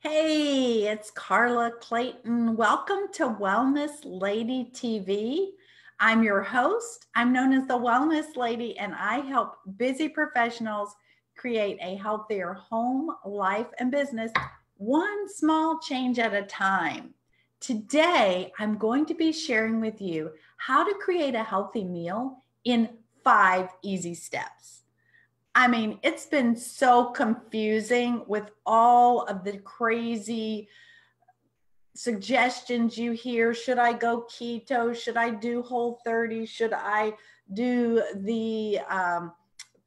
Hey, it's Carla Clayton. Welcome to Wellness Lady TV. I'm your host. I'm known as the Wellness Lady, and I help busy professionals create a healthier home, life, and business one small change at a time. Today, I'm going to be sharing with you how to create a healthy meal in 5 easy steps. I mean, it's been so confusing with all of the crazy suggestions you hear. Should I go keto? Should I do Whole30? Should I do the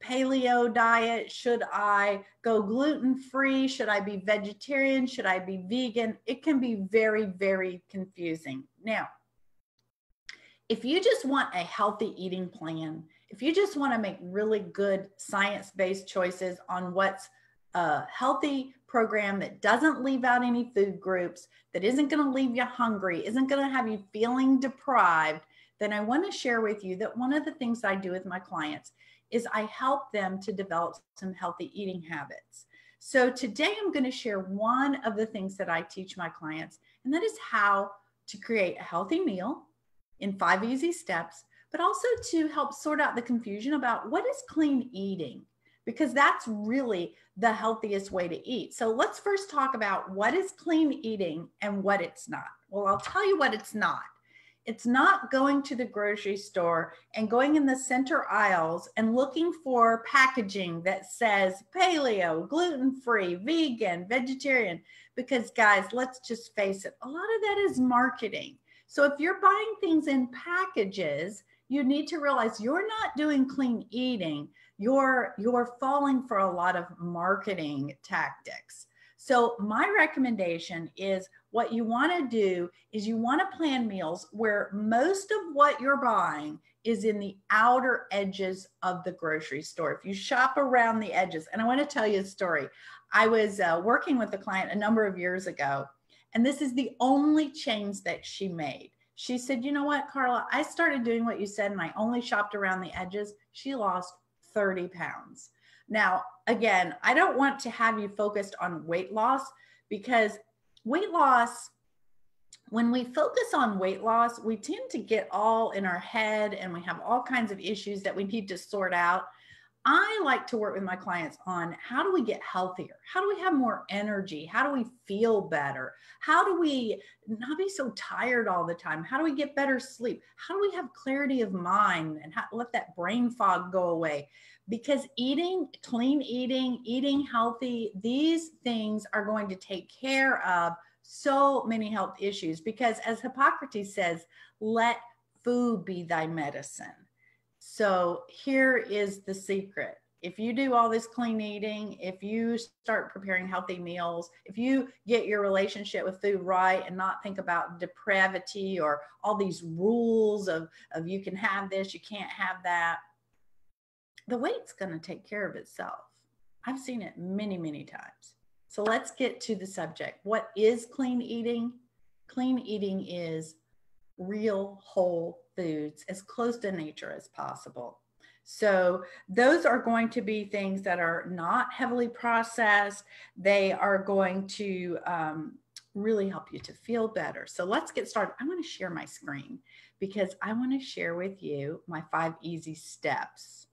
paleo diet? Should I go gluten-free? Should I be vegetarian? Should I be vegan? It can be very, very confusing. Now, if you just want a healthy eating plan, if you just want to make really good science-based choices on what's a healthy program that doesn't leave out any food groups, that isn't going to leave you hungry, isn't going to have you feeling deprived, then I want to share with you that one of the things I do with my clients is I help them to develop some healthy eating habits. So today I'm going to share one of the things that I teach my clients, and that is how to create a healthy meal in 5 easy steps, but also to help sort out the confusion about what is clean eating, because that's really the healthiest way to eat. So let's first talk about what is clean eating and what it's not. Well, I'll tell you what it's not. It's not going to the grocery store and going in the center aisles and looking for packaging that says paleo, gluten-free, vegan, vegetarian, because guys, let's just face it, a lot of that is marketing. So if you're buying things in packages, you need to realize you're not doing clean eating. You're falling for a lot of marketing tactics. So my recommendation is what you want to do is you want to plan meals where most of what you're buying is in the outer edges of the grocery store. If you shop around the edges, and I want to tell you a story. I was working with a client a number of years ago, and this is the only change that she made. She said, you know what, Carla, I started doing what you said and I only shopped around the edges. She lost 30 pounds. Now, again, I don't want to have you focused on weight loss, because weight loss, when we focus on weight loss, we tend to get all in our head and we have all kinds of issues that we need to sort out. I like to work with my clients on how do we get healthier? How do we have more energy? How do we feel better? How do we not be so tired all the time? How do we get better sleep? How do we have clarity of mind and let that brain fog go away? Because eating, clean eating, eating healthy, these things are going to take care of so many health issues, because as Hippocrates says, let food be thy medicine. So here is the secret. If you do all this clean eating, if you start preparing healthy meals, if you get your relationship with food right and not think about depravity or all these rules of you can have this, you can't have that, the weight's going to take care of itself. I've seen it many, many times. So let's get to the subject. What is clean eating? Clean eating is real whole foods, as close to nature as possible. So those are going to be things that are not heavily processed. They are going to really help you to feel better. So let's get started. I want to share my screen because I want to share with you my 5 easy steps.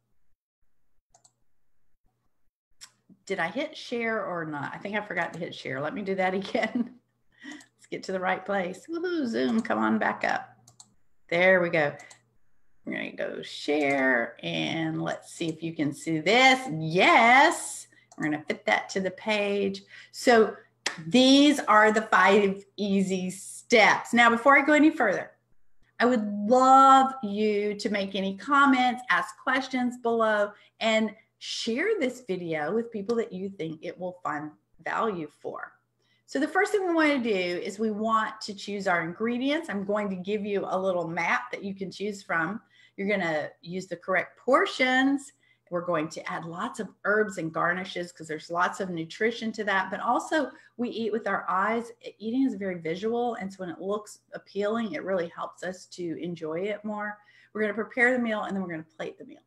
Did I hit share or not? I think I forgot to hit share. Let me do that again. Let's get to the right place. Woohoo, Zoom, come on back up. There we go. We're going to go share, and let's see if you can see this. Yes, we're going to fit that to the page. So these are the 5 easy steps. Now, before I go any further, I would love you to make any comments, ask questions below, and share this video with people that you think it will find value for. So the first thing we want to do is we want to choose our ingredients. I'm going to give you a little map that you can choose from. You're going to use the correct portions. We're going to add lots of herbs and garnishes because there's lots of nutrition to that. But also we eat with our eyes. Eating is very visual. And so when it looks appealing, it really helps us to enjoy it more. We're going to prepare the meal and then we're going to plate the meal.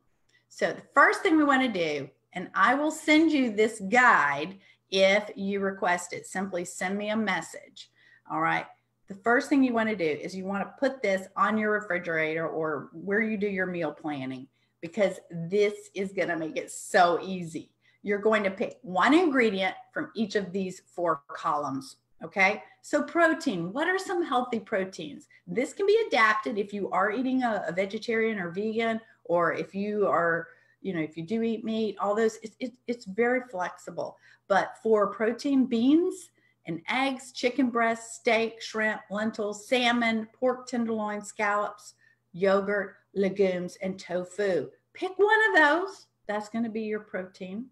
So the first thing we want to do, and I will send you this guide if you request it. Simply send me a message. All right. The first thing you want to do is you want to put this on your refrigerator or where you do your meal planning, because this is going to make it so easy. You're going to pick one ingredient from each of these 4 columns. Okay. So protein, what are some healthy proteins? This can be adapted if you are eating a vegetarian or vegan, or if you are, you know, if you do eat meat, all those, it's very flexible. But for protein, beans and eggs, chicken breast, steak, shrimp, lentils, salmon, pork tenderloin, scallops, yogurt, legumes, and tofu. Pick one of those. That's going to be your protein.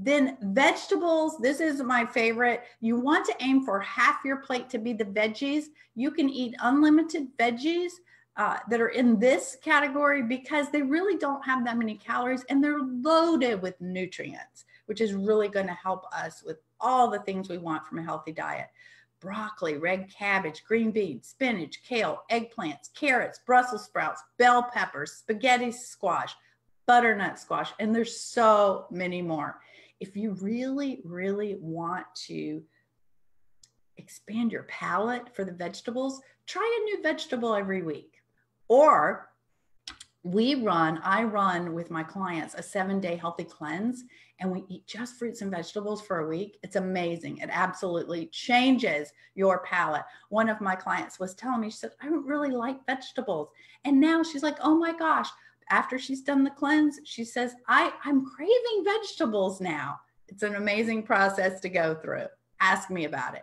Then vegetables, this is my favorite. You want to aim for half your plate to be the veggies. You can eat unlimited veggies that are in this category because they really don't have that many calories and they're loaded with nutrients, which is really going to help us with all the things we want from a healthy diet. Broccoli, red cabbage, green beans, spinach, kale, eggplants, carrots, Brussels sprouts, bell peppers, spaghetti squash, butternut squash, and there's so many more. If you really, really want to expand your palate for the vegetables, try a new vegetable every week. Or I run with my clients a 7-day healthy cleanse, and we eat just fruits and vegetables for a week. It's amazing. It absolutely changes your palate. One of my clients was telling me, she said, I don't really like vegetables. And now she's like, oh my gosh, after she's done the cleanse, she says, I'm craving vegetables now. It's an amazing process to go through. Ask me about it.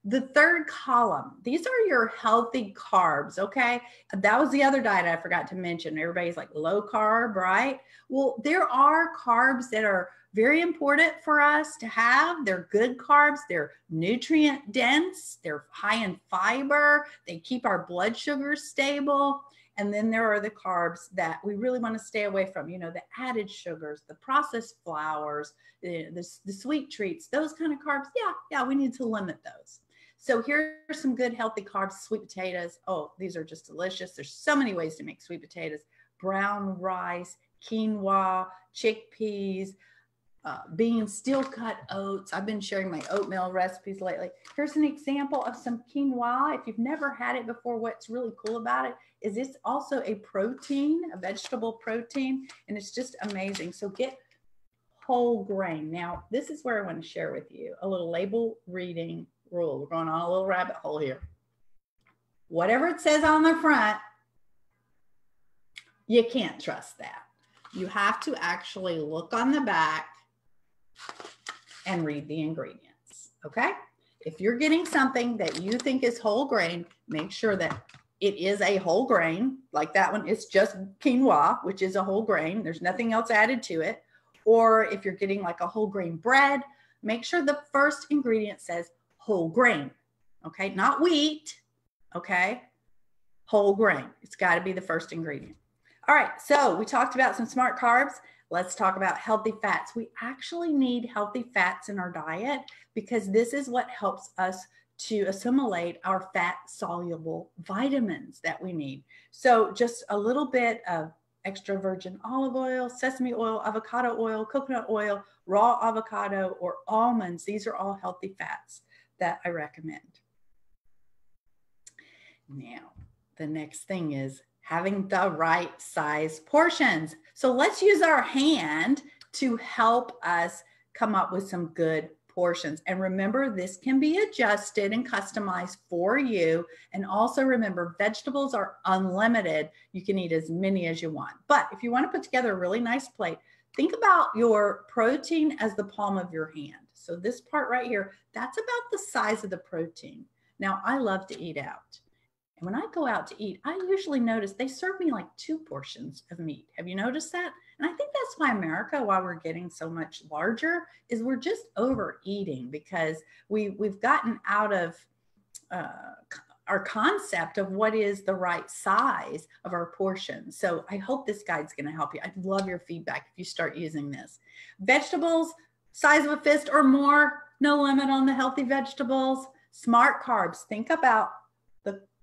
The third column, these are your healthy carbs, okay? That was the other diet I forgot to mention. Everybody's like low carb, right? Well, there are carbs that are very important for us to have. They're good carbs. They're nutrient dense. They're high in fiber. They keep our blood sugar stable. And then there are the carbs that we really want to stay away from, you know, the added sugars, the processed flours, the sweet treats, those kind of carbs. Yeah, we need to limit those. So here are some good healthy carbs. Sweet potatoes. Oh, these are just delicious. There's so many ways to make sweet potatoes. Brown rice, quinoa, chickpeas, beans, steel cut oats. I've been sharing my oatmeal recipes lately. Here's an example of some quinoa. If you've never had it before, what's really cool about it is it's also a protein, a vegetable protein, and it's just amazing. So get whole grain. Now, this is where I want to share with you a little label reading rule. We're going on a little rabbit hole here. Whatever it says on the front, you can't trust that. You have to actually look on the back and read the ingredients, okay? If you're getting something that you think is whole grain, make sure that it is a whole grain. Like that one, it's just quinoa, which is a whole grain. There's nothing else added to it. Or if you're getting like a whole grain bread, make sure the first ingredient says whole grain, okay? Not wheat, okay? Whole grain. It's got to be the first ingredient. All right, so we talked about some smart carbs. Let's talk about healthy fats. We actually need healthy fats in our diet because this is what helps us to assimilate our fat-soluble vitamins that we need. So just a little bit of extra virgin olive oil, sesame oil, avocado oil, coconut oil, raw avocado, or almonds. These are all healthy fats that I recommend. Now, the next thing is having the right size portions. So let's use our hand to help us come up with some good portions. And remember, this can be adjusted and customized for you. And also remember, vegetables are unlimited. You can eat as many as you want. But if you want to put together a really nice plate, think about your protein as the palm of your hand. So this part right here, that's about the size of the protein. Now, I love to eat out. And when I go out to eat, I usually notice they serve me like 2 portions of meat. Have you noticed that? And I think that's why America, why we're getting so much larger, is we're just overeating because we've gotten out of our concept of what is the right size of our portions. So I hope this guide's going to help you. I'd love your feedback if you start using this. Vegetables, size of a fist or more, no limit on the healthy vegetables. Smart carbs, think about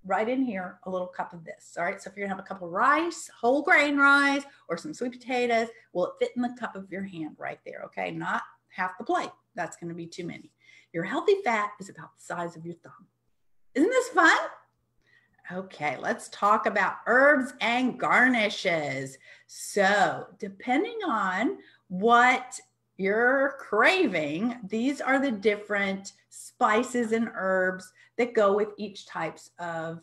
right in here, a little cup of this. All right. So if you're gonna have a cup of rice, whole grain rice, or some sweet potatoes, will it fit in the cup of your hand right there? Okay. Not half the plate. That's going to be too many. Your healthy fat is about the size of your thumb. Isn't this fun? Okay, let's talk about herbs and garnishes. So depending on what you're craving, these are the different spices and herbs that go with each types of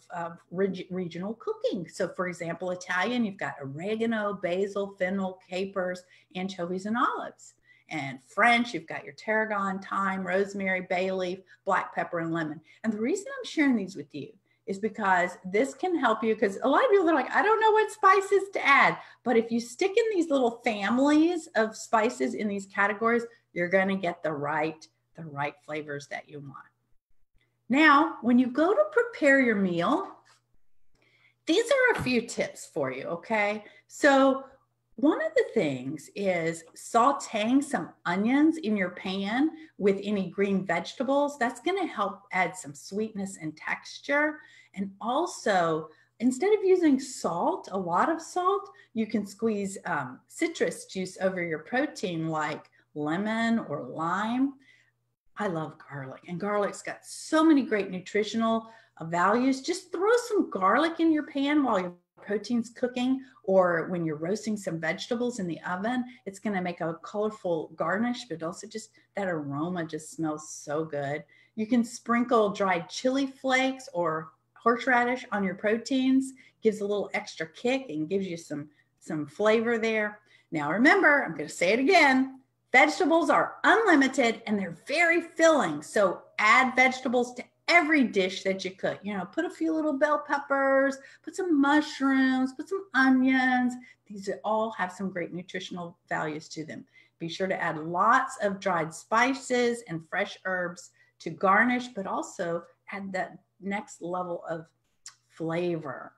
regional cooking. So for example, Italian, you've got oregano, basil, fennel, capers, anchovies, and olives. And French, you've got your tarragon, thyme, rosemary, bay leaf, black pepper, and lemon. And the reason I'm sharing these with you is because this can help you, because a lot of people are like, I don't know what spices to add. But if you stick in these little families of spices in these categories, you're going to get the right flavors that you want. Now, when you go to prepare your meal, these are a few tips for you, okay? So one of the things is sauteing some onions in your pan with any green vegetables. That's going to help add some sweetness and texture. And also, instead of using salt, a lot of salt, you can squeeze citrus juice over your protein like lemon or lime. I love garlic, and garlic's got so many great nutritional values. Just throw some garlic in your pan while your protein's cooking, or when you're roasting some vegetables in the oven. It's going to make a colorful garnish, but also just that aroma just smells so good. You can sprinkle dried chili flakes or horseradish on your proteins. Gives a little extra kick and gives you some flavor there. Now remember, I'm going to say it again, vegetables are unlimited and they're very filling. So add vegetables to every dish that you cook. You know, put a few little bell peppers, put some mushrooms, put some onions. These all have some great nutritional values to them. Be sure to add lots of dried spices and fresh herbs to garnish, but also add that next level of flavor.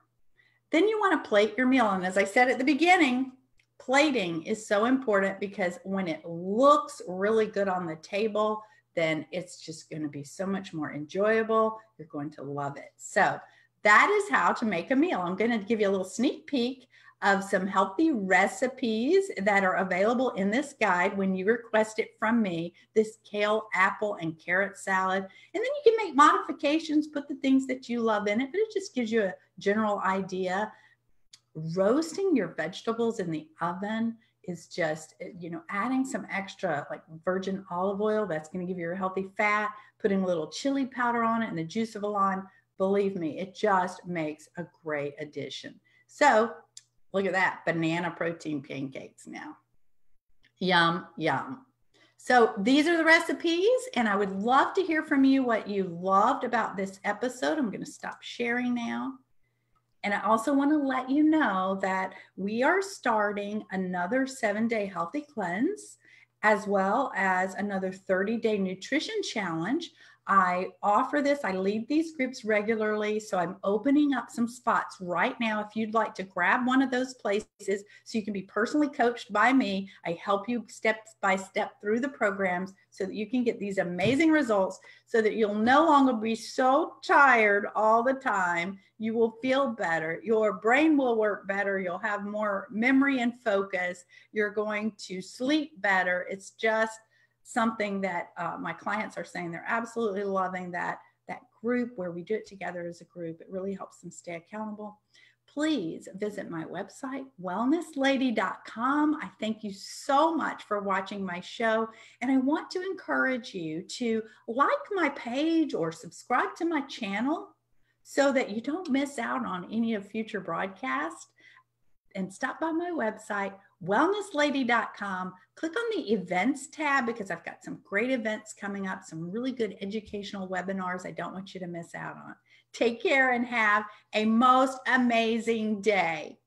Then you want to plate your meal. And as I said at the beginning, plating is so important, because when it looks really good on the table, then it's just going to be so much more enjoyable. You're going to love it. So that is how to make a meal. I'm going to give you a little sneak peek of some healthy recipes that are available in this guide when you request it from me, this kale, apple, and carrot salad. And then you can make modifications, put the things that you love in it, but it just gives you a general idea. Roasting your vegetables in the oven is just, you know, adding some extra like virgin olive oil. That's going to give you a healthy fat, putting a little chili powder on it and the juice of a lime. Believe me, it just makes a great addition. So look at that, banana protein pancakes now. Yum, yum. So these are the recipes, and I would love to hear from you what you loved about this episode. I'm going to stop sharing now. And I also want to let you know that we are starting another 7-day healthy cleanse, as well as another 30-day nutrition challenge. I offer this, I lead these groups regularly, so I'm opening up some spots right now. If you'd like to grab one of those places so you can be personally coached by me, I help you step by step through the programs so that you can get these amazing results, so that you'll no longer be so tired all the time. You will feel better. Your brain will work better. You'll have more memory and focus. You're going to sleep better. It's just something that my clients are saying they're absolutely loving, that group where we do it together as a group. It really helps them stay accountable. Please visit my website, wellnesslady.com. I thank you so much for watching my show. And I want to encourage you to like my page or subscribe to my channel so that you don't miss out on any of future broadcasts. And stop by my website, wellnesslady.com. Click on the events tab, because I've got some great events coming up, some really good educational webinars I don't want you to miss out on. Take care and have a most amazing day.